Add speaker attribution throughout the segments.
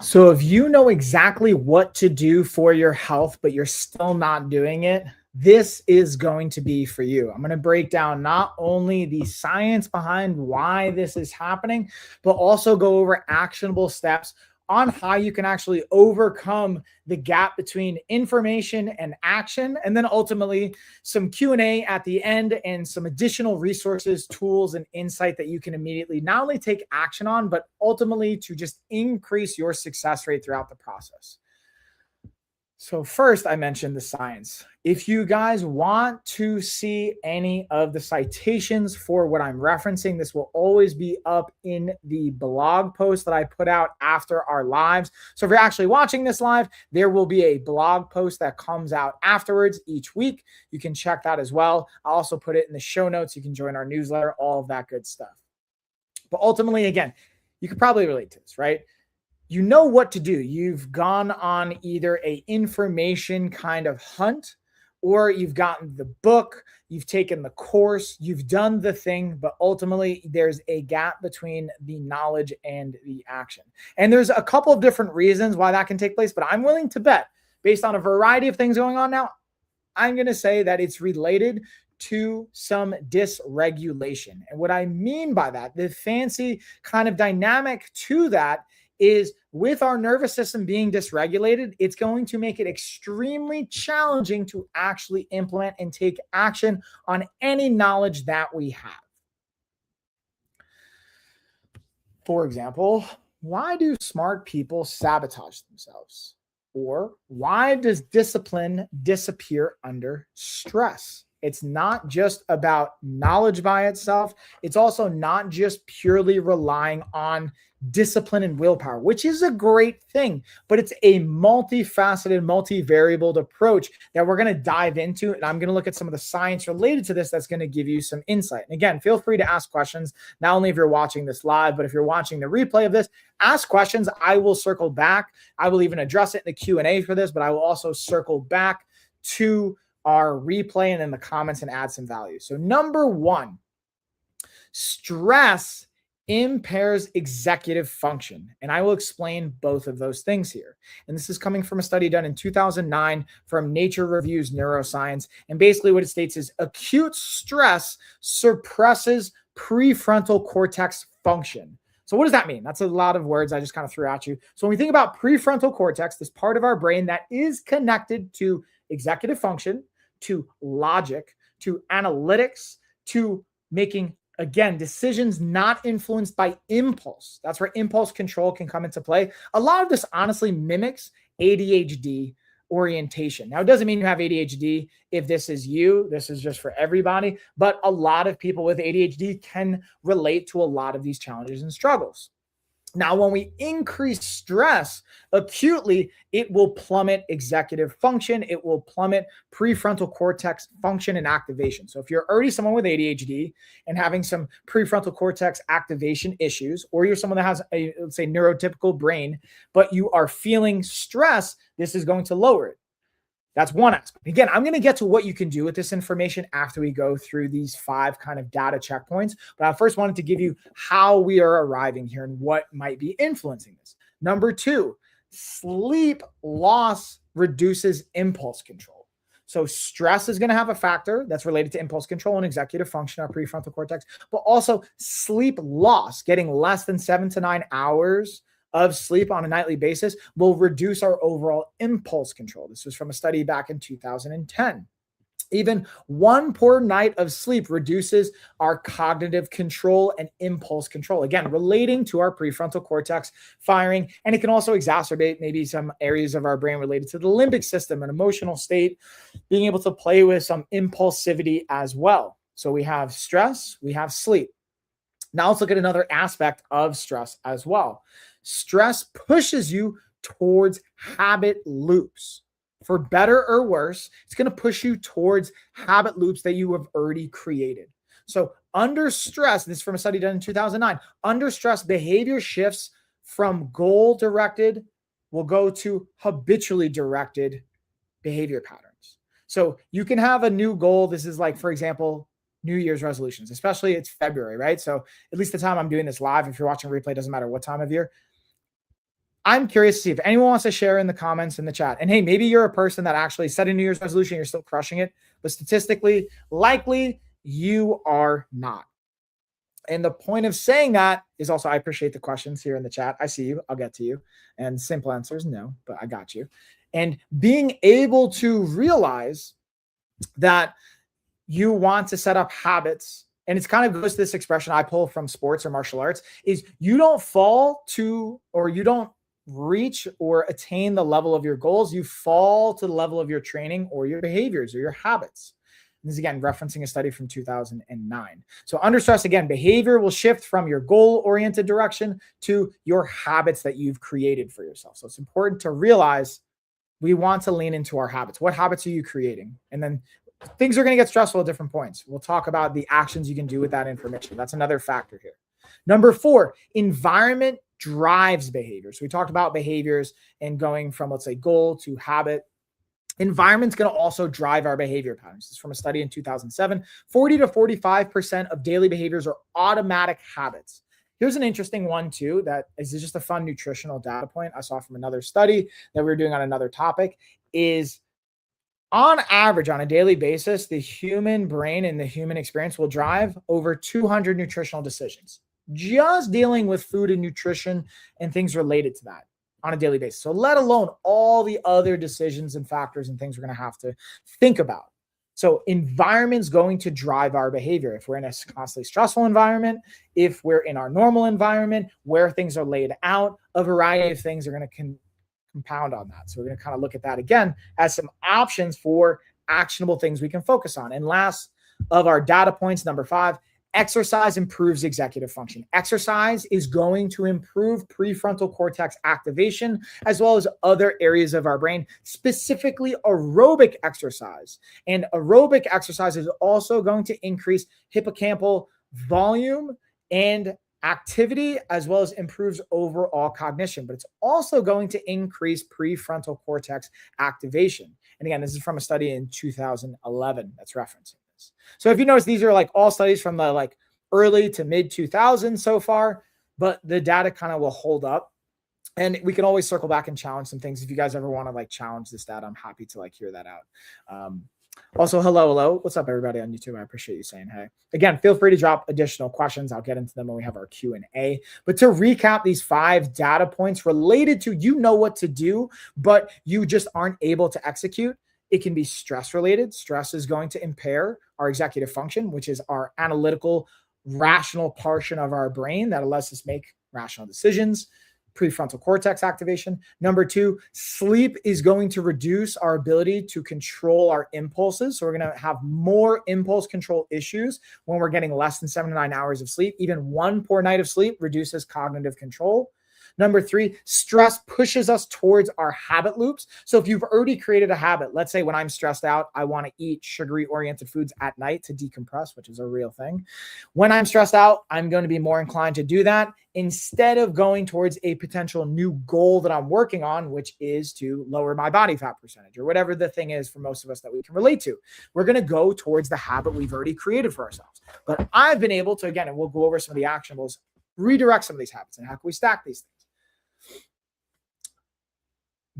Speaker 1: So if you know exactly what to do for your health, but you're still not doing it, this is going to be for you. I'm going to break down not only the science behind why this is happening, but also go over actionable steps on how you can actually overcome the gap between information and action, and then ultimately some Q&A at the end and some additional resources, tools, and insight that you can immediately not only take action on, but ultimately to just increase your success rate throughout the process. So first, I mentioned the science. If you guys want to see any of the citations for what I'm referencing, this will always be up in the blog post that I put out after our lives. So if you're actually watching this live, there will be a blog post that comes out afterwards each week. You can check that as well. I'll also put it in the show notes. You can join our newsletter, all of that good stuff. But ultimately, again, you could probably relate to this, right? You know what to do. You've gone on either a information kind of hunt, or you've gotten the book, you've taken the course, you've done the thing, but ultimately there's a gap between the knowledge and the action. And there's a couple of different reasons why that can take place, but I'm willing to bet, based on a variety of things going on now, I'm going to say that it's related to some dysregulation. And what I mean by that, the fancy kind of dynamic to that is with our nervous system being dysregulated, it's going to make it extremely challenging to actually implement and take action on any knowledge that we have. For example, why do smart people sabotage themselves? Or why does discipline disappear under stress? It's not just about knowledge by itself. It's also not just purely relying on discipline and willpower, which is a great thing, but it's a multifaceted, multivariable approach that we're going to dive into. And I'm going to look at some of the science related to this that's going to give you some insight. And again, feel free to ask questions, not only if you're watching this live, but if you're watching the replay of this, ask questions. I will circle back. I will even address it in the Q&A for this, but I will also circle back to our replay and in the comments and add some value. So number one, stress impairs executive function. And I will explain both of those things here. And this is coming from a study done in 2009 from Nature Reviews Neuroscience. And basically what it states is acute stress suppresses prefrontal cortex function. So what does that mean? That's a lot of words I just kind of threw at you. So when we think about prefrontal cortex, this part of our brain that is connected to executive function, to logic, to analytics, to making, again, decisions not influenced by impulse. That's where impulse control can come into play. A lot of this honestly mimics ADHD orientation. Now, it doesn't mean you have ADHD. If this is you, this is just for everybody. But a lot of people with ADHD can relate to a lot of these challenges and struggles. Now, when we increase stress acutely, it will plummet executive function. It will plummet prefrontal cortex function and activation. So if you're already someone with ADHD and having some prefrontal cortex activation issues, or you're someone that has a, let's say, neurotypical brain, but you are feeling stress, this is going to lower it. That's one aspect. Again, I'm going to get to what you can do with this information after we go through these 5 kind of data checkpoints. But I first wanted to give you how we are arriving here and what might be influencing this. Number 2, sleep loss reduces impulse control. So stress is going to have a factor that's related to impulse control and executive function, our prefrontal cortex, but also sleep loss, getting less than 7 to 9 hours of sleep on a nightly basis will reduce our overall impulse control. This was from a study back in 2010. Even one poor night of sleep reduces our cognitive control and impulse control, again, relating to our prefrontal cortex firing. And it can also exacerbate maybe some areas of our brain related to the limbic system and emotional state, being able to play with some impulsivity as well. So we have stress, we have sleep. Now let's look at another aspect of stress as well. Stress pushes you towards habit loops. For better or worse, it's going to push you towards habit loops that you have already created. So under stress, this is from a study done in 2009, under stress, behavior shifts from goal-directed will go to habitually directed behavior patterns. So you can have a new goal. This is like, for example, New Year's resolutions, especially it's February, right? So at least the time I'm doing this live, if you're watching a replay, doesn't matter what time of year. I'm curious to see if anyone wants to share in the comments in the chat. And hey, maybe you're a person that actually set a New Year's resolution, you're still crushing it, but statistically, likely you are not. And the point of saying that is also, I appreciate the questions here in the chat. I see you. I'll get to you. And simple answer is no, but I got you. And being able to realize that you want to set up habits, and it's kind of goes to this expression I pull from sports or martial arts, is you don't fall to, or you don't reach or attain the level of your goals. You fall to the level of your training or your behaviors or your habits. This is again referencing a study from 2009. So under stress, again, behavior will shift from your goal-oriented direction to your habits that you've created for yourself. So it's important to realize we want to lean into our habits. What habits are you creating? And then things are going to get stressful at different points. We'll talk about the actions you can do with that information. That's another factor here. Number 4, environment drives behavior. So we talked about behaviors and going from, let's say, goal to habit. Environment's going to also drive our behavior patterns. This is from a study in 2007. 40 to 45% of daily behaviors are automatic habits. Here's an interesting one too, that is just a fun nutritional data point I saw from another study that we were doing on another topic, is on average, on a daily basis, the human brain and the human experience will drive over 200 nutritional decisions, just dealing with food and nutrition and things related to that on a daily basis. So let alone all the other decisions and factors and things we're going to have to think about. So environment's going to drive our behavior. If we're in a constantly stressful environment, if we're in our normal environment where things are laid out, a variety of things are going to compound on that. So we're going to kind of look at that again as some options for actionable things we can focus on. And last of our data points, number 5, exercise improves executive function. Exercise is going to improve prefrontal cortex activation as well as other areas of our brain, specifically aerobic exercise. And aerobic exercise is also going to increase hippocampal volume and activity, as well as improves overall cognition, but it's also going to increase prefrontal cortex activation. And again, this is from a study in 2011 that's referencing this. So if you notice, these are like all studies from the like early to mid 2000s so far, but the data kind of will hold up. And we can always circle back and challenge some things. If you guys ever want to like challenge this data, I'm happy to like hear that out. Also, hello. What's up, everybody on YouTube? I appreciate you saying hey. Again, feel free to drop additional questions. I'll get into them when we have our Q&A. But to recap these 5 data points related to, you know what to do, but you just aren't able to execute. It can be stress related. Stress is going to impair our executive function, which is our analytical, rational portion of our brain that lets us make rational decisions. Prefrontal cortex activation. Number 2, sleep is going to reduce our ability to control our impulses. So we're going to have more impulse control issues when we're getting less than 7 to 9 hours of sleep. Even one poor night of sleep reduces cognitive control. Number 3, stress pushes us towards our habit loops. So if you've already created a habit, let's say when I'm stressed out, I want to eat sugary oriented foods at night to decompress, which is a real thing. When I'm stressed out, I'm going to be more inclined to do that instead of going towards a potential new goal that I'm working on, which is to lower my body fat percentage or whatever the thing is for most of us that we can relate to. We're going to go towards the habit we've already created for ourselves. But I've been able to, again, and we'll go over some of the actionables, redirect some of these habits and how can we stack these things.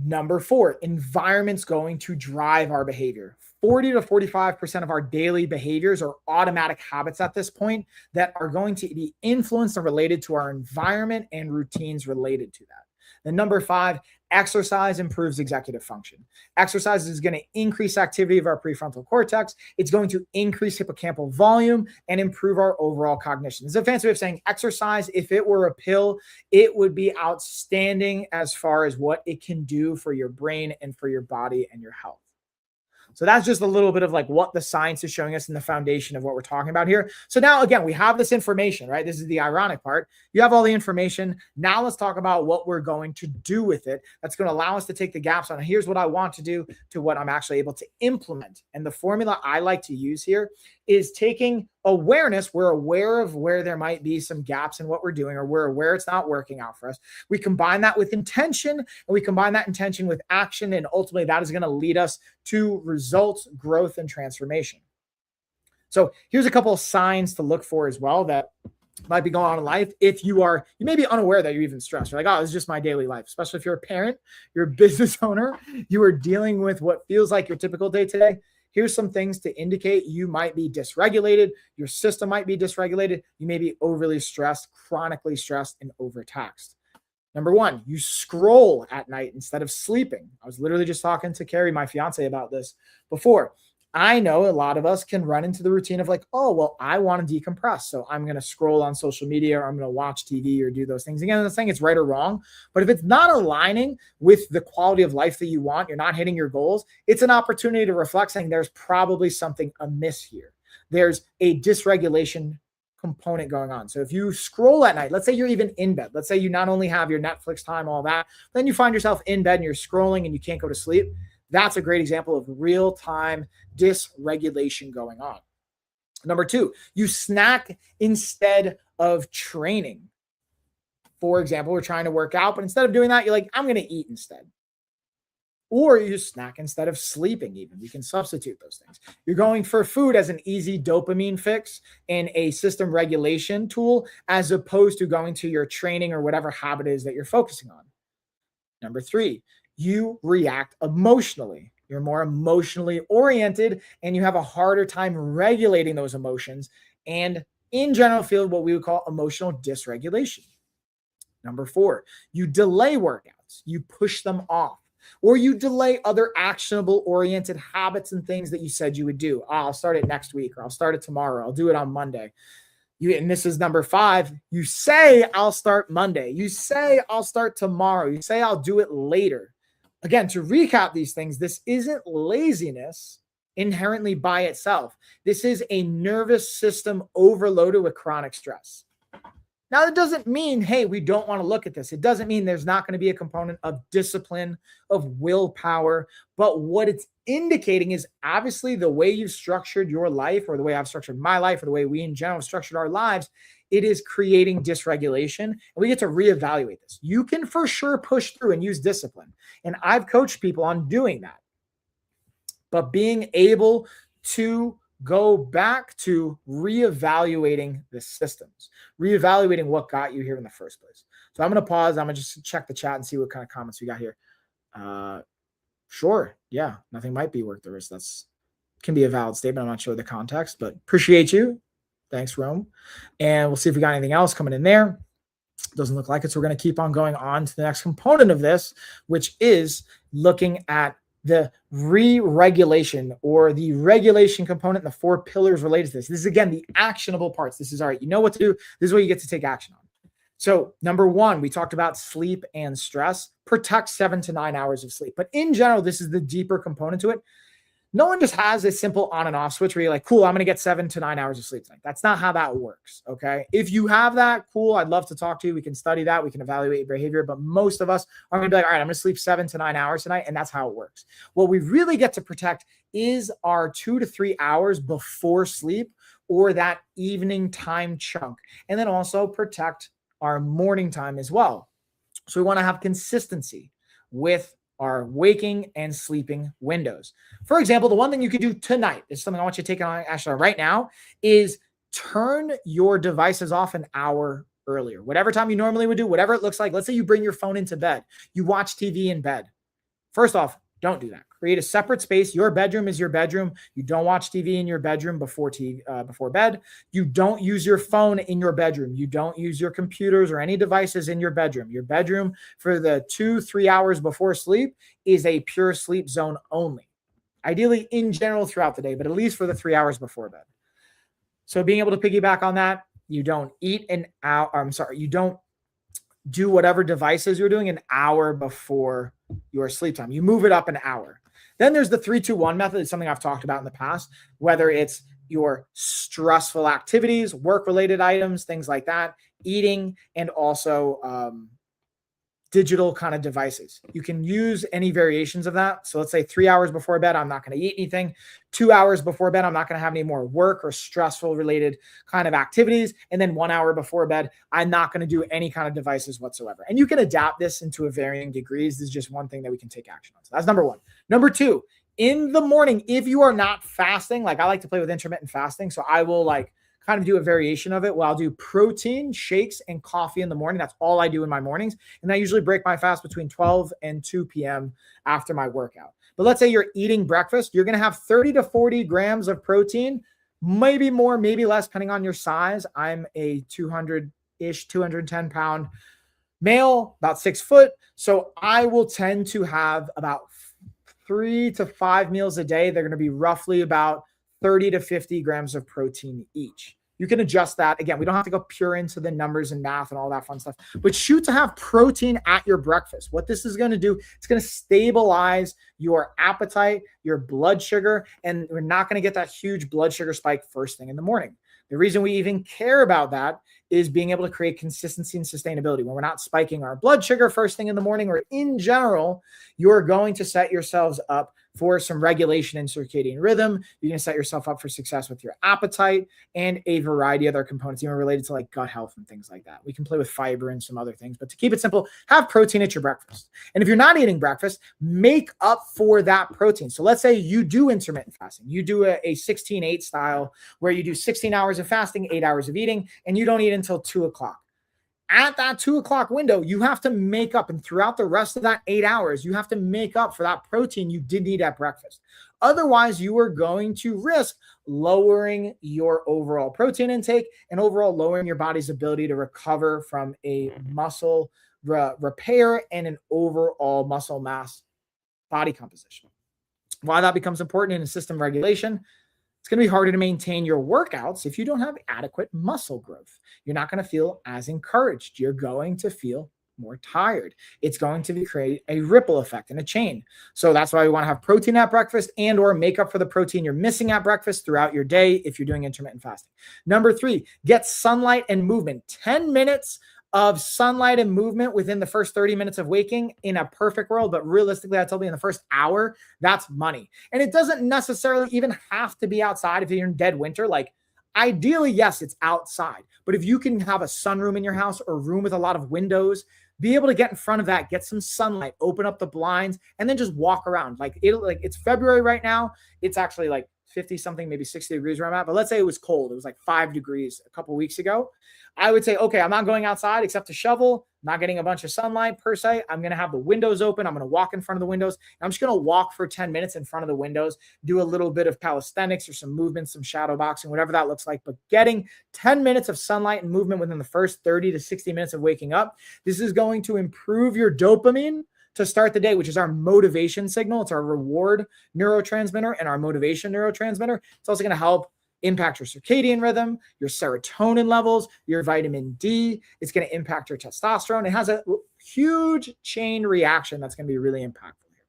Speaker 1: Number 4, environment's going to drive our behavior. 40 to 45% of our daily behaviors are automatic habits at this point that are going to be influenced and related to our environment and routines related to that. Then number 5, exercise improves executive function. Exercise is going to increase activity of our prefrontal cortex. It's going to increase hippocampal volume and improve our overall cognition. This is a fancy way of saying exercise, if it were a pill, it would be outstanding as far as what it can do for your brain and for your body and your health. So that's just a little bit of like what the science is showing us in the foundation of what we're talking about here. So now, again, we have this information, right? This is the ironic part. You have all the information. Now let's talk about what we're going to do with it. That's going to allow us to take the gaps on here's what I want to do to what I'm actually able to implement. And the formula I like to use here is taking awareness. We're aware of where there might be some gaps in what we're doing, or we're aware it's not working out for us. We combine that with intention, and we combine that intention with action. And ultimately that is going to lead us to results, growth, and transformation. So here's a couple of signs to look for as well that might be going on in life. If you may be unaware that you're even stressed. You're like, oh, this is just my daily life. Especially if you're a parent, you're a business owner, you are dealing with what feels like your typical day today. Here's some things to indicate you might be dysregulated. Your system might be dysregulated. You may be overly stressed, chronically stressed, and overtaxed. Number one, you scroll at night instead of sleeping. I was literally just talking to Carrie, my fiance, about this before. I know a lot of us can run into the routine of like, oh, well, I want to decompress. So I'm going to scroll on social media, or I'm going to watch TV or do those things. Again, I'm not saying it's right or wrong, but if it's not aligning with the quality of life that you want, you're not hitting your goals, it's an opportunity to reflect, saying there's probably something amiss here. There's a dysregulation component going on. So if you scroll at night, let's say you're even in bed, let's say you not only have your Netflix time, all that, then you find yourself in bed and you're scrolling and you can't go to sleep. That's a great example of real-time dysregulation going on. Number two, you snack instead of training. For example, we're trying to work out, but instead of doing that, you're like, I'm going to eat instead. Or you snack instead of sleeping even. We can substitute those things. You're going for food as an easy dopamine fix and a system regulation tool, as opposed to going to your training or whatever habit is that you're focusing on. Number three, you react emotionally. You're more emotionally oriented and you have a harder time regulating those emotions, and in general feel what we would call emotional dysregulation. Number four, you delay workouts. You push them off, or you delay other actionable oriented habits and things that you said you would do. Oh, I'll start it next week, or I'll start it tomorrow. I'll do it on Monday. And this is number five. You say, I'll start Monday. You say, I'll start tomorrow. You say, I'll do it later. Again, to recap these things, this isn't laziness inherently by itself. This is a nervous system overloaded with chronic stress. Now, that doesn't mean, hey, we don't want to look at this. It doesn't mean there's not going to be a component of discipline, of willpower. But what it's indicating is obviously the way you've structured your life, or the way I've structured my life, or the way we in general have structured our lives, it is creating dysregulation. And we get to reevaluate this. You can for sure push through and use discipline. And I've coached people on doing that. But being able to go back to reevaluating the systems, reevaluating what got you here in the first place. So I'm going to pause. I'm going to just check the chat and see what kind of comments we got here. Sure. Yeah. Nothing might be worth the risk. That's can be a valid statement. I'm not sure the context, but appreciate you. Thanks, Rome. And we'll see if we got anything else coming in there. Doesn't look like it. So we're going to keep on going on to the next component of this, which is looking at the re-regulation, or the regulation component, and the four pillars related to this. This is, again, the actionable parts. This is, all right, you know what to do. This is what you get to take action on. So number one, we talked about sleep and stress. Protect 7 to 9 hours of sleep. But in general, this is the deeper component to it. No one just has a simple on and off switch where you're like, cool, I'm going to get 7 to 9 hours of sleep tonight. That's not how that works, okay? If you have that, cool, I'd love to talk to you. We can study that. We can evaluate your behavior. But most of us are going to be like, all right, I'm going to sleep 7 to 9 hours tonight, and that's how it works. What we really get to protect is our 2 to 3 hours before sleep, or that evening time chunk. And then also protect our morning time as well. So we want to have consistency with our waking and sleeping windows. For example, the one thing you could do tonight is something I want you to take on action on right now, is turn your devices off an hour earlier. Whatever time you normally would do, whatever it looks like. Let's say you bring your phone into bed. You watch TV in bed. First off, don't do that. Create a separate space. Your bedroom is your bedroom. You don't watch TV in your bedroom before bed. You don't use your phone in your bedroom. You don't use your computers or any devices in your bedroom. Your bedroom for the 2-3 hours before sleep is a pure sleep zone only. Ideally in general throughout the day, but at least for the 3 hours before bed. So being able to piggyback on that, you don't eat an hour. You don't do whatever devices you're doing an hour before your sleep time. You move it up an hour. Then there's the 3-2-1 method. It's something I've talked about in the past, whether it's your stressful activities, work-related items, things like that, eating, and also digital kind of devices. You can use any variations of that. So let's say 3 hours before bed, I'm not going to eat anything. 2 hours before bed, I'm not going to have any more work or stressful related kind of activities. And then 1 hour before bed, I'm not going to do any kind of devices whatsoever. And you can adapt this into a varying degrees. This is just one thing that we can take action on. So that's number one. Number two, in the morning, if you are not fasting, like I like to play with intermittent fasting. So I will like kind of do a variation of it. Well, I'll do protein shakes and coffee in the morning. That's all I do in my mornings. And I usually break my fast between 12 and 2 p.m. after my workout. But let's say you're eating breakfast, you're going to have 30 to 40 grams of protein, maybe more, maybe less, depending on your size. I'm a 200-ish, 210-pound male, about 6 foot. So I will tend to have about 3 to 5 meals a day. They're going to be roughly about 30 to 50 grams of protein each. You can adjust that. Again, we don't have to go pure into the numbers and math and all that fun stuff, but shoot to have protein at your breakfast. What this is going to do, it's going to stabilize your appetite, your blood sugar, and we're not going to get that huge blood sugar spike first thing in the morning. The reason we even care about that is being able to create consistency and sustainability. When we're not spiking our blood sugar first thing in the morning, or in general, you're going to set yourselves up for some regulation in circadian rhythm. You're going to set yourself up for success with your appetite and a variety of other components, even related to like gut health and things like that. We can play with fiber and some other things, but to keep it simple, have protein at your breakfast. And if you're not eating breakfast, make up for that protein. So let's say you do intermittent fasting. You do a 16-8 style where you do 16 hours of fasting, 8 hours of eating, and you don't eat until 2 o'clock. At that 2 o'clock window, you have to make up, and throughout the rest of that 8 hours, you have to make up for that protein you didn't eat at breakfast. Otherwise, you are going to risk lowering your overall protein intake and overall lowering your body's ability to recover from a muscle repair and an overall muscle mass body composition. Why that becomes important in a system regulation: it's going to be harder to maintain your workouts if you don't have adequate muscle growth. You're not going to feel as encouraged. You're going to feel more tired. It's going to create a ripple effect and a chain. So that's why we want to have protein at breakfast and or make up for the protein you're missing at breakfast throughout your day if you're doing intermittent fasting. Number 3, get sunlight and movement. 10 minutes of sunlight and movement within the first 30 minutes of waking in a perfect world. But realistically, I told you in the first hour, that's money. And it doesn't necessarily even have to be outside if you're in dead winter. Like ideally, yes, it's outside. But if you can have a sunroom in your house or a room with a lot of windows, be able to get in front of that, get some sunlight, open up the blinds, and then just walk around. Like it's February right now. It's actually like 50 something, maybe 60 degrees where I'm at. But let's say it was cold. It was like 5 degrees a couple weeks ago. I would say, okay, I'm not going outside except to shovel, not getting a bunch of sunlight per se. I'm going to have the windows open. I'm going to walk in front of the windows. I'm just going to walk for 10 minutes in front of the windows, do a little bit of calisthenics or some movement, some shadow boxing, whatever that looks like. But getting 10 minutes of sunlight and movement within the first 30 to 60 minutes of waking up, this is going to improve your dopamine to start the day, which is our motivation signal. It's our reward neurotransmitter and our motivation neurotransmitter. It's also going to help impact your circadian rhythm, your serotonin levels, your vitamin D. It's going to impact your testosterone. It has a huge chain reaction that's going to be really impactful here.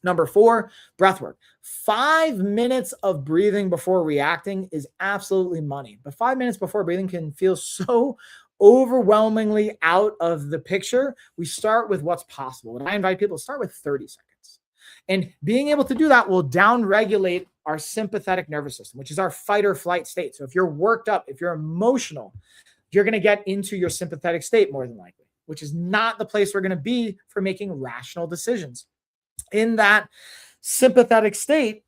Speaker 1: Number 4, breath work. 5 minutes of breathing before reacting is absolutely money. But 5 minutes before breathing can feel so overwhelmingly out of the picture. We start with what's possible. And I invite people to start with 30 seconds. And being able to do that will downregulate our sympathetic nervous system, which is our fight or flight state. So if you're worked up, if you're emotional, you're going to get into your sympathetic state more than likely, which is not the place we're going to be for making rational decisions. In that sympathetic state,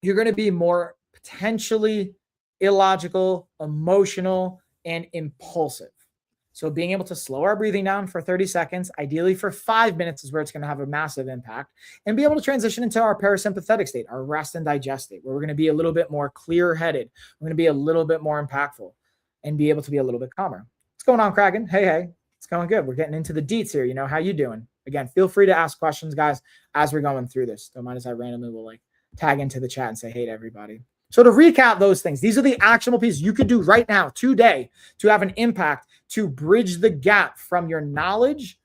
Speaker 1: you're going to be more potentially illogical, emotional, and impulsive. So being able to slow our breathing down for 30 seconds, ideally for 5 minutes, is where it's going to have a massive impact, and be able to transition into our parasympathetic state, our rest and digest state, where we're going to be a little bit more clear-headed. We're going to be a little bit more impactful and be able to be a little bit calmer. What's going on, Kragan? Hey, it's going good. We're getting into the deets here. You know, how you doing? Again, feel free to ask questions, guys, as we're going through this. Don't mind as I randomly will like tag into the chat and say hey to everybody. So to recap those things, these are the actionable pieces you could do right now, today, to have an impact, to bridge the gap from your knowledge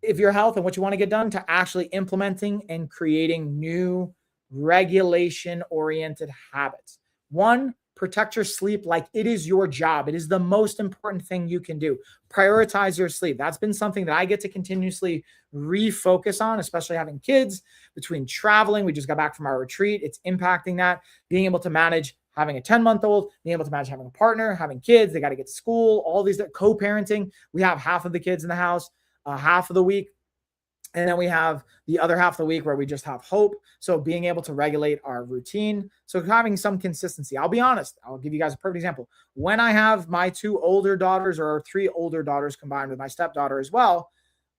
Speaker 1: of your health and what you want to get done to actually implementing and creating new regulation-oriented habits. 1, protect your sleep like it is your job. It is the most important thing you can do. Prioritize your sleep. That's been something that I get to continuously refocus on, especially having kids, between traveling. We just got back from our retreat. It's impacting that. Being able to manage having a 10-month-old, being able to manage having a partner, having kids, they got to get to school, all these co-parenting. We have half of the kids in the house, half of the week. And then we have the other half of the week where we just have hope. So being able to regulate our routine. So having some consistency. I'll be honest. I'll give you guys a perfect example. When I have my 2 older daughters, or 3 older daughters combined with my stepdaughter as well,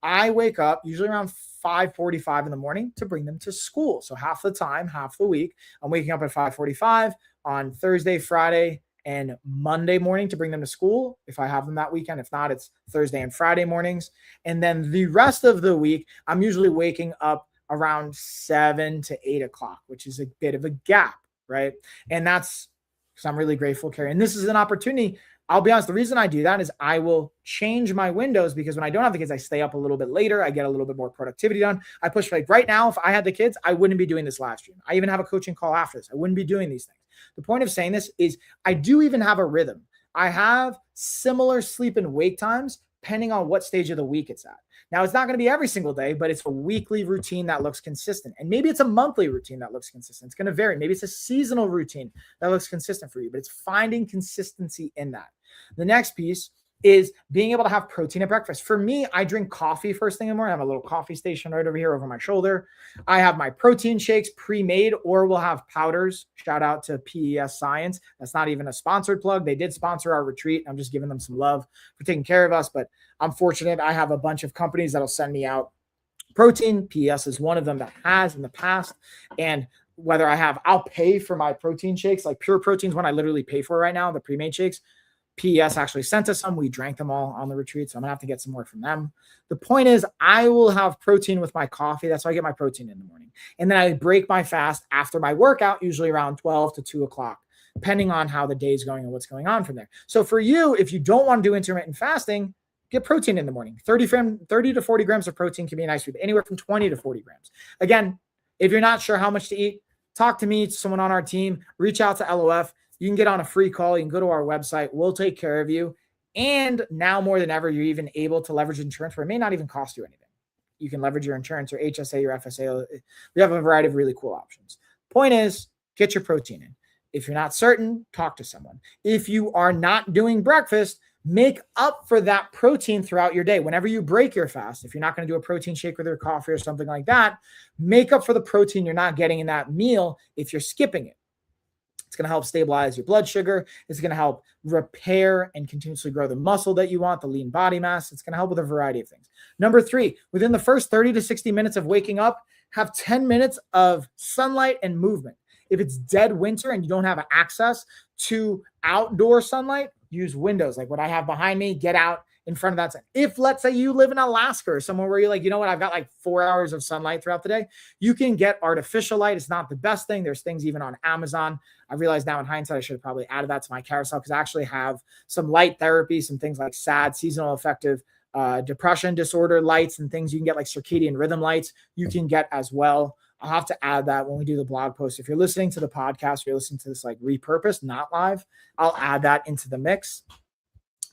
Speaker 1: I wake up usually around 5:45 in the morning to bring them to school. So half the time, half the week, I'm waking up at 5:45 on Thursday, Friday, and Monday morning to bring them to school if I have them that weekend. If not, it's Thursday and Friday mornings. And then the rest of the week, I'm usually waking up around 7 to 8 o'clock, which is a bit of a gap, right? And that's because I'm really grateful, Carrie. And this is an opportunity. I'll be honest, the reason I do that is I will change my windows, because when I don't have the kids, I stay up a little bit later. I get a little bit more productivity done. I push, like right now, if I had the kids, I wouldn't be doing this live stream. I even have a coaching call after this. I wouldn't be doing these things. The point of saying this is I do even have a rhythm. I have similar sleep and wake times depending on what stage of the week it's at. Now, it's not going to be every single day, but it's a weekly routine that looks consistent. And maybe it's a monthly routine that looks consistent. It's going to vary. Maybe it's a seasonal routine that looks consistent for you, but it's finding consistency in that. The next piece is being able to have protein at breakfast. For me, I drink coffee first thing in the morning. I have a little coffee station right over here over my shoulder. I have my protein shakes pre-made, or we'll have powders. Shout out to PES Science. That's not even a sponsored plug. They did sponsor our retreat. I'm just giving them some love for taking care of us, but I'm fortunate. I have a bunch of companies that'll send me out protein. PES is one of them that has in the past. And whether I'll pay for my protein shakes, like Pure Protein's one I literally pay for right now, the pre-made shakes. PES actually sent us some. We drank them all on the retreat, so I'm going to have to get some more from them. The point is, I will have protein with my coffee. That's how I get my protein in the morning. And then I break my fast after my workout, usually around 12 to 2 o'clock, depending on how the day is going and what's going on from there. So for you, if you don't want to do intermittent fasting, get protein in the morning. 30 to 40 grams of protein can be a nice food, anywhere from 20 to 40 grams. Again, if you're not sure how much to eat, talk to me, someone on our team, reach out to LOF. You can get on a free call. You can go to our website. We'll take care of you. And now more than ever, you're even able to leverage insurance where it may not even cost you anything. You can leverage your insurance, your HSA, your FSA. We have a variety of really cool options. Point is, get your protein in. If you're not certain, talk to someone. If you are not doing breakfast, make up for that protein throughout your day. Whenever you break your fast, if you're not going to do a protein shake with your coffee or something like that, make up for the protein you're not getting in that meal if you're skipping it. It's going to help stabilize your blood sugar. It's going to help repair and continuously grow the muscle that you want, the lean body mass. It's going to help with a variety of things. Number 3, within the first 30 to 60 minutes of waking up, have 10 minutes of sunlight and movement. If it's dead winter and you don't have access to outdoor sunlight, use windows like what I have behind me. Get out in front of that sun. If, let's say, you live in Alaska or somewhere where you're like, you know what, I've got like 4 hours of sunlight throughout the day, you can get artificial light. It's not the best thing. There's things even on Amazon. I realize now in hindsight, I should have probably added that to my carousel, because I actually have some light therapy, some things like SAD, seasonal affective depression disorder lights, and things you can get like circadian rhythm lights you can get as well. I'll have to add that when we do the blog post. If you're listening to the podcast, or you're listening to this like repurposed, not live, I'll add that into the mix.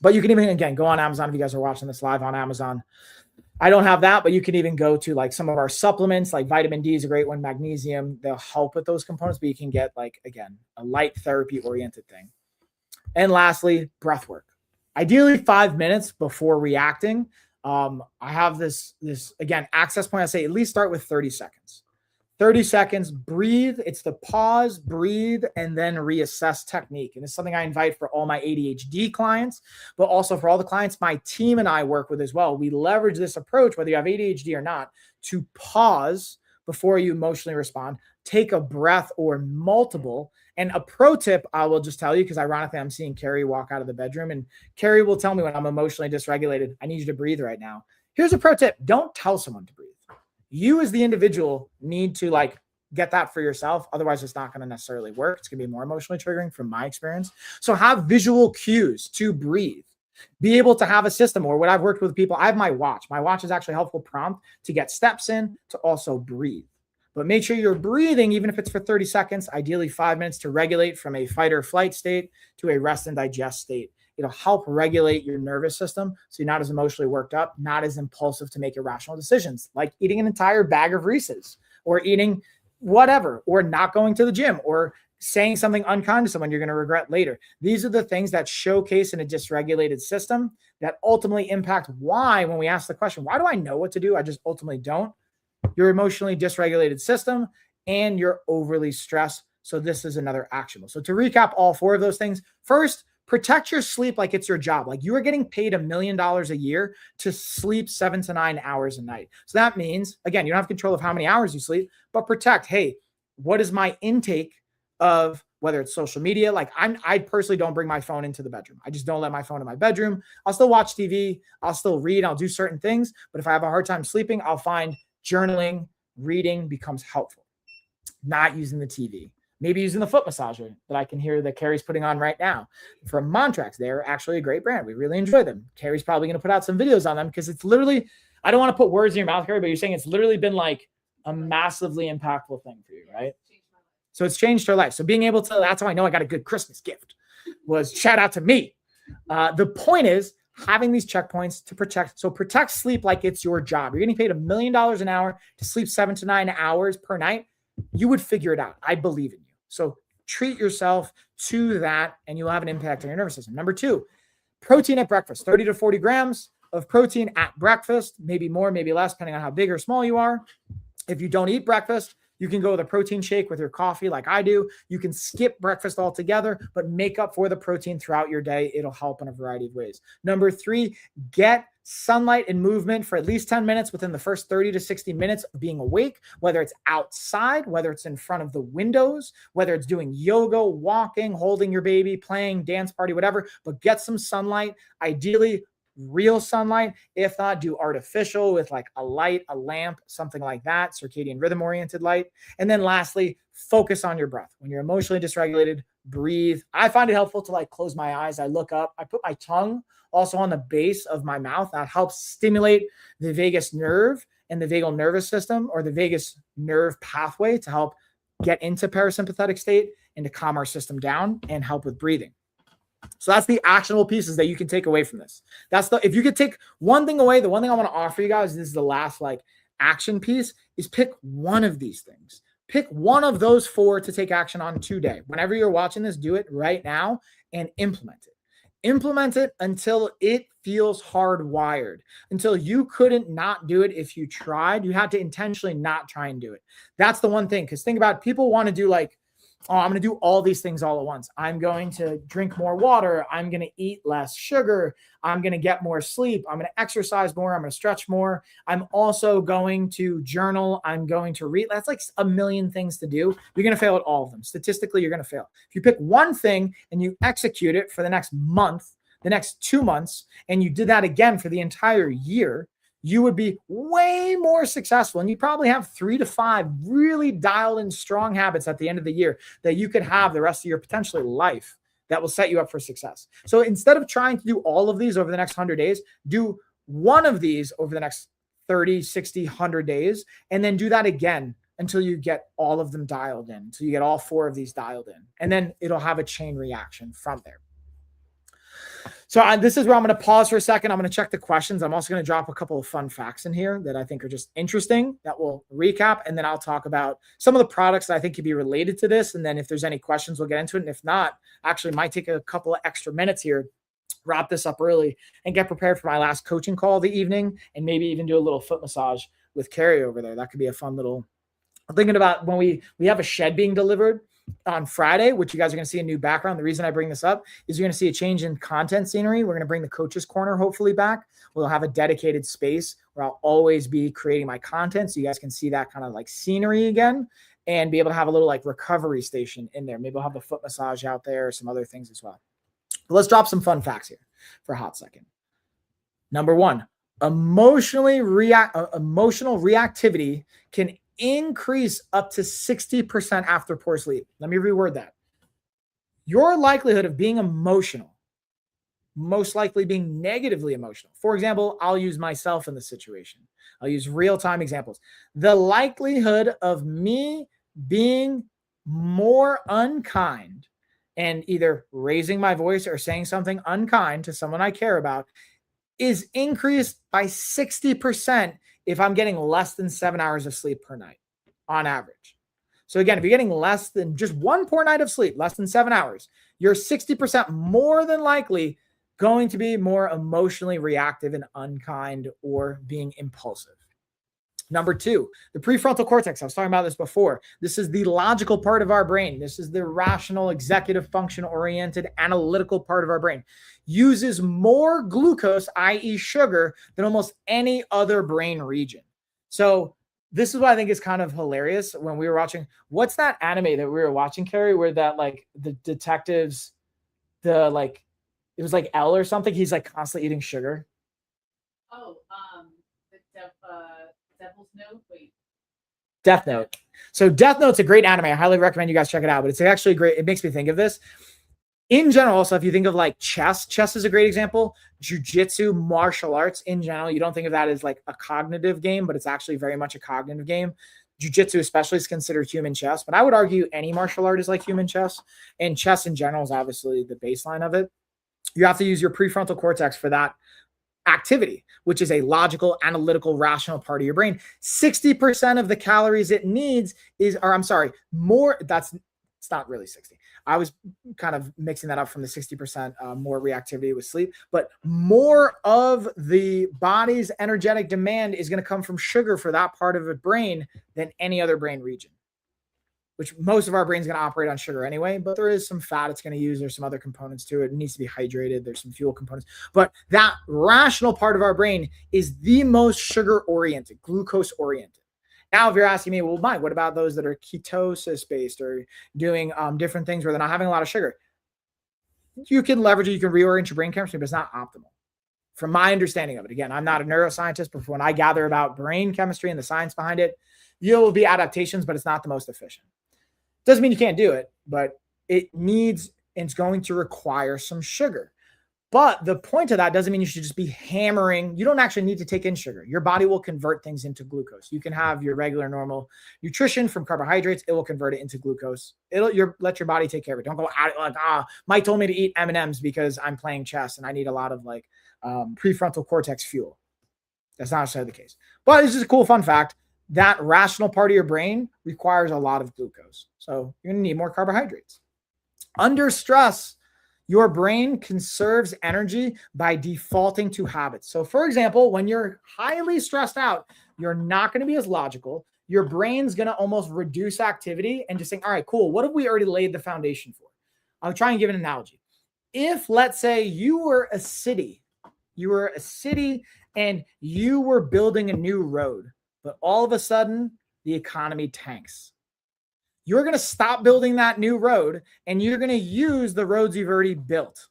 Speaker 1: But you can even, again, go on Amazon if you guys are watching this live on Amazon. I don't have that, but you can even go to like some of our supplements, like vitamin D is a great one, magnesium. They'll help with those components, but you can get like, again, a light therapy oriented thing. And lastly, breath work. Ideally 5 minutes before reacting. I have this again, access point. I say at least start with 30 seconds. 30 seconds, breathe. It's the pause, breathe, and then reassess technique. And it's something I invite for all my ADHD clients, but also for all the clients my team and I work with as well. We leverage this approach, whether you have ADHD or not, to pause before you emotionally respond, take a breath or multiple. And a pro tip I will just tell you, because ironically, I'm seeing Carrie walk out of the bedroom, and Carrie will tell me when I'm emotionally dysregulated, I need you to breathe right now. Here's a pro tip. Don't tell someone to breathe. You as the individual need to like get that for yourself. Otherwise, it's not going to necessarily work. It's going to be more emotionally triggering from my experience. So have visual cues to breathe. Be able to have a system, or what I've worked with people, I have my watch. My watch is actually a helpful prompt to get steps in, to also breathe. But make sure you're breathing, even if it's for 30 seconds, ideally 5 minutes, to regulate from a fight or flight state to a rest and digest state. It'll help regulate your nervous system so you're not as emotionally worked up, not as impulsive to make irrational decisions, like eating an entire bag of Reese's, or eating whatever, or not going to the gym, or saying something unkind to someone you're going to regret later. These are the things that showcase in a dysregulated system that ultimately impact why, when we ask the question, why do I know what to do? I just ultimately don't. Your emotionally dysregulated system and you're overly stressed. So this is another actionable. So to recap all 4 of those things, first, protect your sleep like it's your job. Like you are getting paid $1 million a year to sleep 7 to 9 hours a night. So that means, again, you don't have control of how many hours you sleep, but protect, hey, what is my intake of whether it's social media? Like I personally don't bring my phone into the bedroom. I just don't let my phone in my bedroom. I'll still watch TV. I'll still read. I'll do certain things. But if I have a hard time sleeping, I'll find journaling, reading becomes helpful. Not using the TV. Maybe using the foot massager that I can hear that Carrie's putting on right now from Montrax. They're actually a great brand. We really enjoy them. Carrie's probably going to put out some videos on them because it's literally, I don't want to put words in your mouth, Carrie, but you're saying it's literally been like a massively impactful thing for you, right? So it's changed her life. So being able to, that's how I know I got a good Christmas gift, was shout out to me. The point is having these checkpoints to protect. So protect sleep like it's your job. You're getting paid $1 million an hour to sleep 7 to 9 hours per night. You would figure it out. I believe in you. So treat yourself to that and you'll have an impact on your nervous system. Number 2, protein at breakfast, 30 to 40 grams of protein at breakfast, maybe more, maybe less, depending on how big or small you are. If you don't eat breakfast, you can go with a protein shake with your coffee like I do. You can skip breakfast altogether, but make up for the protein throughout your day. It'll help in a variety of ways. Number 3, get sunlight and movement for at least 10 minutes within the first 30 to 60 minutes of being awake, whether it's outside, whether it's in front of the windows, whether it's doing yoga, walking, holding your baby, playing, dance party, whatever, but get some sunlight, ideally real sunlight. If not, do artificial with like a light, a lamp, something like that, circadian rhythm oriented light. And then lastly, focus on your breath. When you're emotionally dysregulated, breathe. I find it helpful to like close my eyes. I look up, I put my tongue also on the base of my mouth. That helps stimulate the vagus nerve and the vagal nervous system, or the vagus nerve pathway, to help get into parasympathetic state and to calm our system down and help with breathing. So that's the actionable pieces that you can take away from this. If you could take one thing away, the one thing I want to offer you guys, this is the last like action piece, is pick one of these things. Pick one of those 4 to take action on today. Whenever you're watching this, do it right now and implement it. Implement it until it feels hardwired, until you couldn't not do it. If you tried, you had to intentionally not try and do it. That's the one thing. Because think about it, people want to do like, oh, I'm going to do all these things all at once. I'm going to drink more water. I'm going to eat less sugar. I'm going to get more sleep. I'm going to exercise more. I'm going to stretch more. I'm also going to journal. I'm going to read. That's like a million things to do. You're going to fail at all of them. Statistically, you're going to fail. If you pick one thing and you execute it for the next month, the next 2 months, and you did that again for the entire year, you would be way more successful. And you probably have 3 to 5 really dialed in strong habits at the end of the year that you could have the rest of your potentially life that will set you up for success. So instead of trying to do all of these over the next 100 days, do one of these over the next 30, 60, 100 days, and then do that again until you get all of them dialed in, until you get all 4 of these dialed in. And then it'll have a chain reaction from there. So this is where I'm going to pause for a second. I'm going to check the questions. I'm also going to drop a couple of fun facts in here that I think are just interesting that we'll recap. And then I'll talk about some of the products that I think could be related to this. And then if there's any questions, we'll get into it. And if not, actually might take a couple of extra minutes here, wrap this up early and get prepared for my last coaching call of the evening, and maybe even do a little foot massage with Carrie over there. That could be a fun little, I'm thinking about when we have a shed being delivered on Friday, which you guys are going to see a new background. The reason I bring this up is you're going to see a change in content scenery. We're going to bring the coaches corner hopefully back. We'll have a dedicated space where I'll always be creating my content, so you guys can see that kind of like scenery again, and be able to have a little like recovery station in there. Maybe we'll have a foot massage out there, some other things as well. But let's drop some fun facts here for a hot second. Number 1, emotional reactivity can increase up to 60% after poor sleep. Let me reword that. Your likelihood of being emotional, most likely being negatively emotional. For example, I'll use myself in the situation. I'll use real-time examples. The likelihood of me being more unkind and either raising my voice or saying something unkind to someone I care about is increased by 60% if I'm getting less than 7 hours of sleep per night on average. So again, if you're getting less than just one poor night of sleep, less than 7 hours, you're 60% more than likely going to be more emotionally reactive and unkind or being impulsive. Number two, the prefrontal cortex. I was talking about this before. This is the logical part of our brain. This is the rational, executive function oriented, analytical part of our brain. Uses more glucose, i.e. sugar, than almost any other brain region. So this is what I think is kind of hilarious when we were watching. What's that anime that we were watching, Carrie, where that like the detectives, it was like L or something. He's like constantly eating sugar.
Speaker 2: Oh, Devil's Note. Wait.
Speaker 1: Death Note. So Death Note's a great anime. I highly recommend you guys check it out. But it's actually great. It makes me think of this. In general, also, if you think of like chess is a great example. Jiu-jitsu, martial arts in general, you don't think of that as like a cognitive game, but it's actually very much a cognitive game. Jiu-jitsu especially is considered human chess, but I would argue any martial art is like human chess. And chess in general is obviously the baseline of it. You have to use your prefrontal cortex for that activity, which is a logical, analytical, rational part of your brain. 60% of the calories it needs it's not really 60. I was kind of mixing that up from the 60% more reactivity with sleep, but more of the body's energetic demand is going to come from sugar for that part of the brain than any other brain region, which most of our brain is going to operate on sugar anyway, but there is some fat it's going to use. There's some other components to it. It needs to be hydrated. There's some fuel components, but that rational part of our brain is the most sugar oriented, glucose oriented. Now, if you're asking me, well, Mike, what about those that are ketosis based or doing different things where they're not having a lot of sugar? You can leverage it. You can reorient your brain chemistry, but it's not optimal. From my understanding of it, again, I'm not a neuroscientist, but when I gather about brain chemistry and the science behind it, will be adaptations, but it's not the most efficient. Doesn't mean you can't do it, but it's going to require some sugar. But the point of that doesn't mean you should just be hammering. You don't actually need to take in sugar. Your body will convert things into glucose. You can have your regular, normal nutrition from carbohydrates. It will convert it into glucose. Let your body take care of it. Don't go out like, Mike told me to eat M&Ms because I'm playing chess and I need a lot of like prefrontal cortex fuel. That's not necessarily the case. But it's just a cool fun fact. That rational part of your brain requires a lot of glucose. So you're going to need more carbohydrates. Under stress, your brain conserves energy by defaulting to habits. So for example, when you're highly stressed out, you're not going to be as logical. Your brain's going to almost reduce activity and just think, all right, cool. What have we already laid the foundation for? I'll try and give an analogy. If let's say you were a city and you were building a new road, but all of a sudden the economy tanks. You're going to stop building that new road and you're going to use the roads you've already built,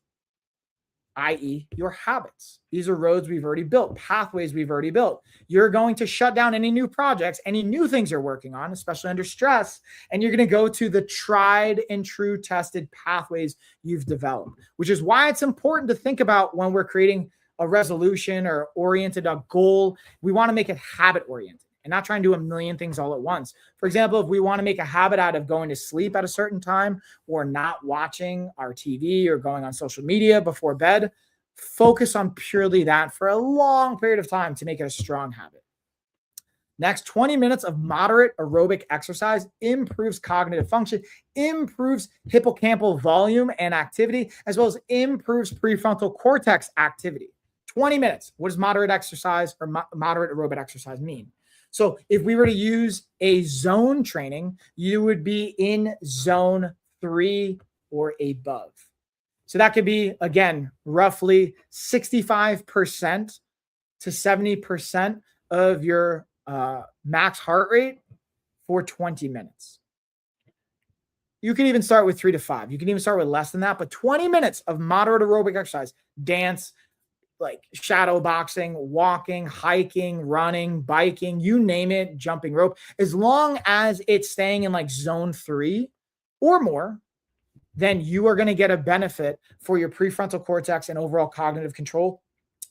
Speaker 1: i.e. your habits. These are roads we've already built, pathways we've already built. You're going to shut down any new projects, any new things you're working on, especially under stress, and you're going to go to the tried and true tested pathways you've developed, which is why it's important to think about when we're creating a resolution or oriented a goal. We want to make it habit oriented and not try and do a million things all at once. For example, if we want to make a habit out of going to sleep at a certain time or not watching our TV or going on social media before bed, focus on purely that for a long period of time to make it a strong habit. Next, 20 minutes of moderate aerobic exercise improves cognitive function, improves hippocampal volume and activity, as well as improves prefrontal cortex activity. 20 minutes. What does moderate exercise or moderate aerobic exercise mean? So if we were to use a zone training, you would be in zone 3 or above. So that could be, again, roughly 65% to 70% of your max heart rate for 20 minutes. You can even start with 3 to 5. You can even start with less than that, but 20 minutes of moderate aerobic exercise, dance, like shadow boxing, walking, hiking, running, biking, you name it, jumping rope, as long as it's staying in like zone 3 or more, then you are going to get a benefit for your prefrontal cortex and overall cognitive control,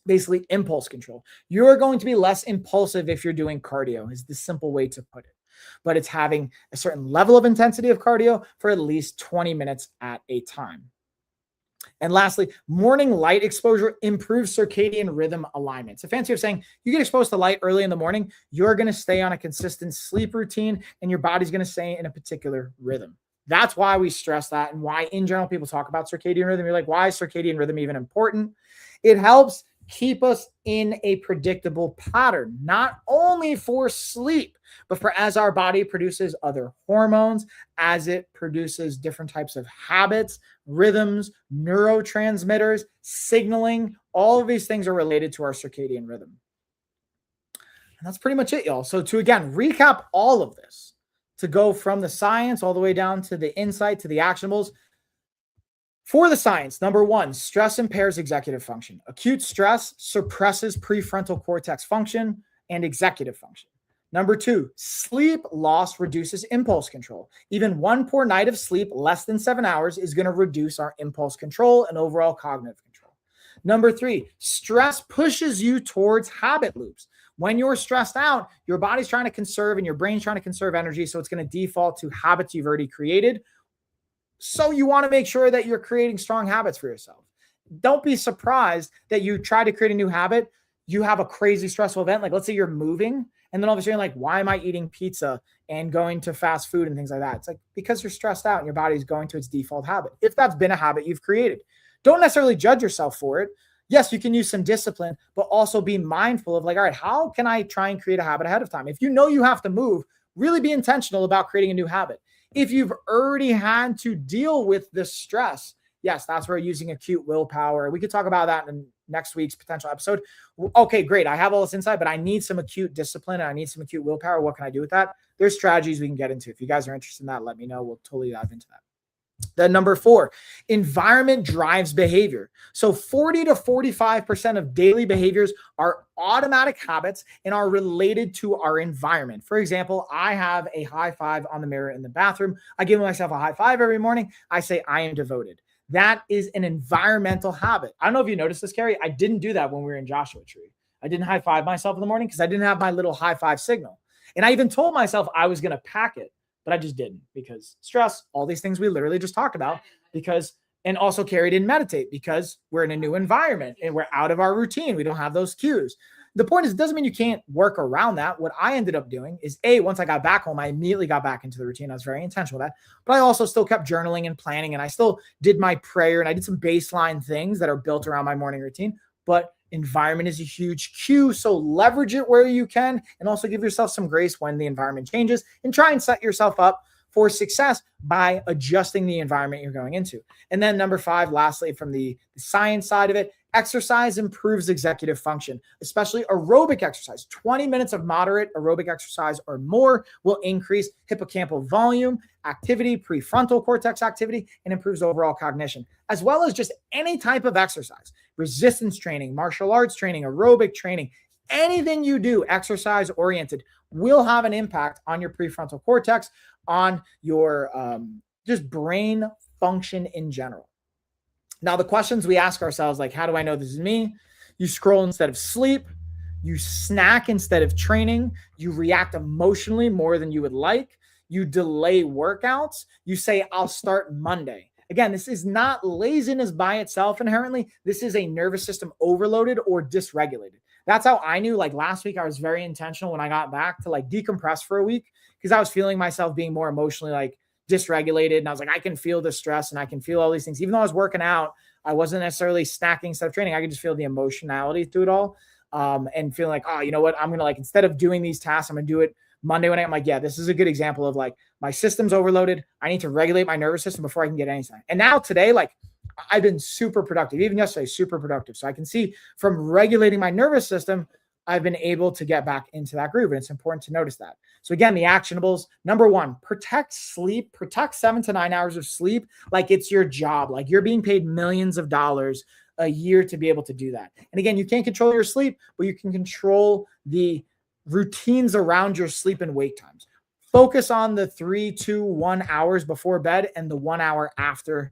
Speaker 1: basically impulse control. You're going to be less impulsive if you're doing cardio, is the simple way to put it. But it's having a certain level of intensity of cardio for at least 20 minutes at a time. And lastly, morning light exposure improves circadian rhythm alignment. It's a fancy way of saying you get exposed to light early in the morning, you're going to stay on a consistent sleep routine and your body's going to stay in a particular rhythm. That's why we stress that, and why in general people talk about circadian rhythm. You're like, why is circadian rhythm even important? It helps keep us in a predictable pattern, not only for sleep, but for as our body produces other hormones, as it produces different types of habits, rhythms, neurotransmitters, signaling. All of these things are related to our circadian rhythm. And that's pretty much it, y'all. So to, again, recap all of this, to go from the science all the way down to the insight, to the actionables. For the science, number one, stress impairs executive function. Acute stress suppresses prefrontal cortex function and executive function. Number two, sleep loss reduces impulse control. Even one poor night of sleep, less than 7 hours, is going to reduce our impulse control and overall cognitive control. Number three, stress pushes you towards habit loops. When you're stressed out, your body's trying to conserve and your brain's trying to conserve energy, so it's going to default to habits you've already created. So you want to make sure that you're creating strong habits for yourself. Don't be surprised that you try to create a new habit, you have a crazy stressful event. Like let's say you're moving and then all of a sudden you're like, why am I eating pizza and going to fast food and things like that? It's like because you're stressed out and your body's going to its default habit. If that's been a habit you've created, don't necessarily judge yourself for it. Yes, you can use some discipline, but also be mindful of like, all right, how can I try and create a habit ahead of time? If you know you have to move, really be intentional about creating a new habit. If you've already had to deal with this stress, yes, that's where using acute willpower. We could talk about that in next week's potential episode. Okay, great. I have all this insight, but I need some acute discipline and I need some acute willpower. What can I do with that? There's strategies we can get into. If you guys are interested in that, let me know. We'll totally dive into that. Then number four, environment drives behavior. So 40 to 45% of daily behaviors are automatic habits and are related to our environment. For example, I have a high five on the mirror in the bathroom. I give myself a high five every morning. I say, I am devoted. That is an environmental habit. I don't know if you noticed this, Carrie. I didn't do that when we were in Joshua Tree. I didn't high five myself in the morning because I didn't have my little high five signal. And I even told myself I was going to pack it. But I just didn't because stress, all these things we literally just talked about, because, and also carried in meditate because we're in a new environment and we're out of our routine. We don't have those cues. The point is, it doesn't mean you can't work around that. What I ended up doing is once I got back home, I immediately got back into the routine. I was very intentional with that, but I also still kept journaling and planning, and I still did my prayer and I did some baseline things that are built around my morning routine. But environment is a huge cue. So leverage it where you can and also give yourself some grace when the environment changes and try and set yourself up for success by adjusting the environment you're going into. And then number five, lastly, from the science side of it, exercise improves executive function, especially aerobic exercise. 20 minutes of moderate aerobic exercise or more will increase hippocampal volume, activity, prefrontal cortex activity, and improves overall cognition, as well as just any type of exercise, resistance training, martial arts training, aerobic training, anything you do exercise oriented will have an impact on your prefrontal cortex, on your just brain function in general. Now, the questions we ask ourselves, like, how do I know this is me? You scroll instead of sleep. You snack instead of training. You react emotionally more than you would like. You delay workouts. You say, I'll start Monday. Again, this is not laziness by itself inherently. This is a nervous system overloaded or dysregulated. That's how I knew, like last week, I was very intentional when I got back to like decompress for a week because I was feeling myself being more emotionally like dysregulated. And I was like, I can feel the stress and I can feel all these things. Even though I was working out, I wasn't necessarily snacking instead of training. I could just feel the emotionality to it all and feeling like, oh, you know what? I'm going to like, instead of doing these tasks, I'm going to do it Monday when I'm like, yeah, this is a good example of like my system's overloaded. I need to regulate my nervous system before I can get anything. And now today, like I've been super productive, even yesterday, super productive. So I can see from regulating my nervous system, I've been able to get back into that groove. And it's important to notice that. So again, the actionables, number one, protect sleep, protect 7 to 9 hours of sleep. Like it's your job, like you're being paid millions of dollars a year to be able to do that. And again, you can't control your sleep, but you can control the routines around your sleep and wake times. Focus on the 3 to 1 hours before bed and the 1 hour after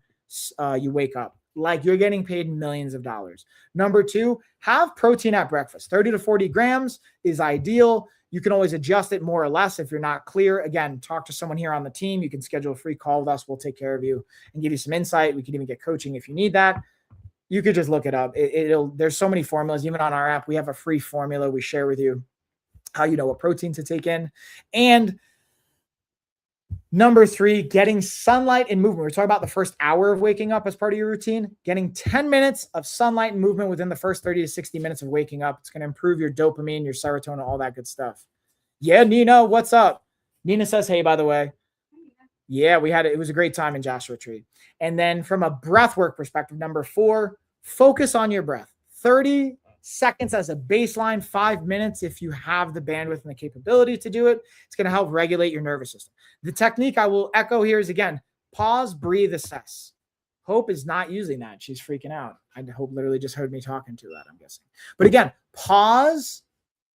Speaker 1: you wake up. Like you're getting paid millions of dollars. Number two, have protein at breakfast. 30 to 40 grams is ideal. You can always adjust it more or less if you're not clear. Again, talk to someone here on the team. You can schedule a free call with us. We'll take care of you and give you some insight. We can even get coaching if you need that. You could just look it up. There's so many formulas. Even on our app, we have a free formula we share with you how you know what protein to take in. And number 3, getting sunlight and movement. We're talking about the first hour of waking up as part of your routine. Getting 10 minutes of sunlight and movement within the first 30 to 60 minutes of waking up. It's going to improve your dopamine, your serotonin, all that good stuff. Yeah, Nina, what's up? Nina says, hey, by the way. Yeah, it was a great time in Joshua Tree. And then from a breath work perspective, number 4, focus on your breath. 30 seconds as a baseline, 5 minutes if you have the bandwidth and the capability to do it. It's going to help regulate your nervous system. The technique I will echo here is, again, pause, breathe, assess. Hope is not using that. She's freaking out. Hope literally just heard me talking to that, I'm guessing. But again, pause,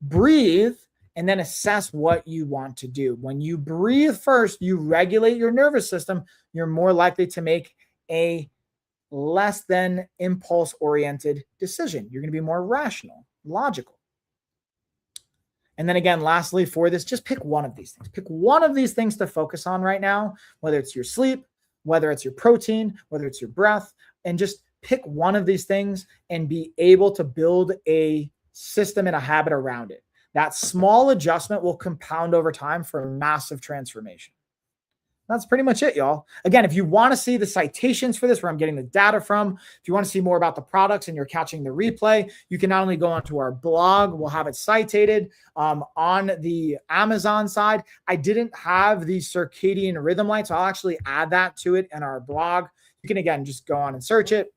Speaker 1: breathe, and then assess what you want to do. When you breathe first, you regulate your nervous system. You're more likely to make a less than impulse-oriented decision. You're going to be more rational, logical. And then again, lastly, for this, just pick one of these things. Pick one of these things to focus on right now, whether it's your sleep, whether it's your protein, whether it's your breath, and just pick one of these things and be able to build a system and a habit around it. That small adjustment will compound over time for a massive transformation. That's pretty much it, y'all. Again, if you want to see the citations for this, where I'm getting the data from, if you want to see more about the products and you're catching the replay, you can not only go onto our blog, we'll have it cited on the Amazon side. I didn't have the circadian rhythm light, so I'll actually add that to it in our blog. You can, again, just go on and search it.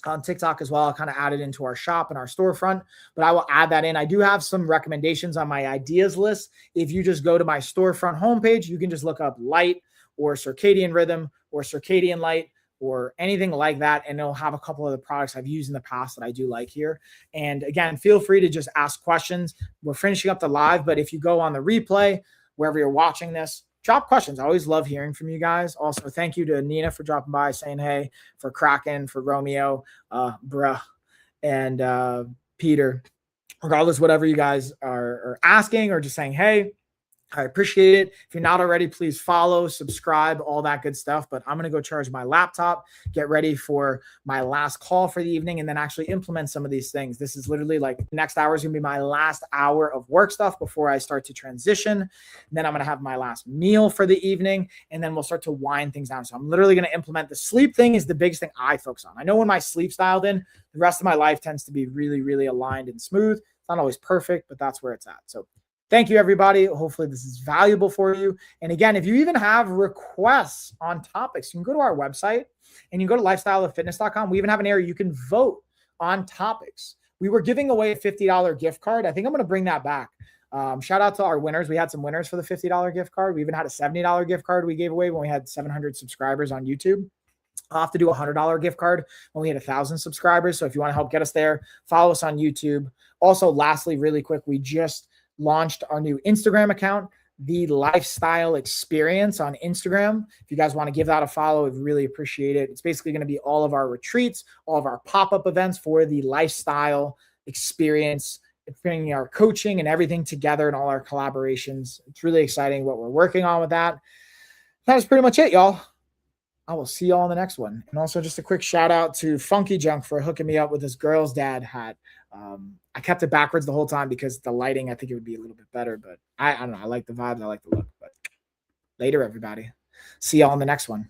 Speaker 1: On TikTok as well. I'll kind of add it into our shop and our storefront, but I will add that in. I do have some recommendations on my ideas list. If you just go to my storefront homepage, you can just look up light or circadian rhythm or circadian light or anything like that, and it'll have a couple of the products I've used in the past that I do like here. And again, feel free to just ask questions. We're finishing up the live, but if you go on the replay, wherever you're watching this, drop questions. I always love hearing from you guys. Also, thank you to Nina for dropping by, saying hey, for Kraken, for Romeo, bruh, and Peter. Regardless, whatever you guys are asking or just saying hey, I appreciate it. If you're not already, please follow, subscribe, all that good stuff. But I'm going to go charge my laptop, get ready for my last call for the evening, and then actually implement some of these things. This is literally like next hour is going to be my last hour of work stuff before I start to transition. And then I'm going to have my last meal for the evening, and then we'll start to wind things down. So I'm literally going to implement the sleep thing is the biggest thing I focus on. I know when my sleep's dialed in, the rest of my life tends to be really, really aligned and smooth. It's not always perfect, but that's where it's at. So thank you, everybody. Hopefully this is valuable for you. And again, if you even have requests on topics, you can go to our website and you can go to lifestyleoffitness.com. We even have an area you can vote on topics. We were giving away a $50 gift card. I think I'm going to bring that back. Shout out to our winners. We had some winners for the $50 gift card. We even had a $70 gift card we gave away when we had 700 subscribers on YouTube. I'll have to do a $100 gift card when we had 1,000 subscribers. So if you want to help get us there, follow us on YouTube. Also, lastly, really quick, we just launched our new Instagram account, The Lifestyle Experience on Instagram. If you guys want to give that a follow, I'd really appreciate it. It's basically going to be all of our retreats, all of our pop-up events for the Lifestyle Experience, bringing our coaching and everything together and all our collaborations. It's really exciting what we're working on with that. That is pretty much it, y'all. I will see y'all in the next one. And also just a quick shout out to Funky Junk for hooking me up with this girl's dad hat. I kept it backwards the whole time because the lighting, I think it would be a little bit better, but I don't know. I like the vibes. I like the look, but later, everybody. See y'all in the next one.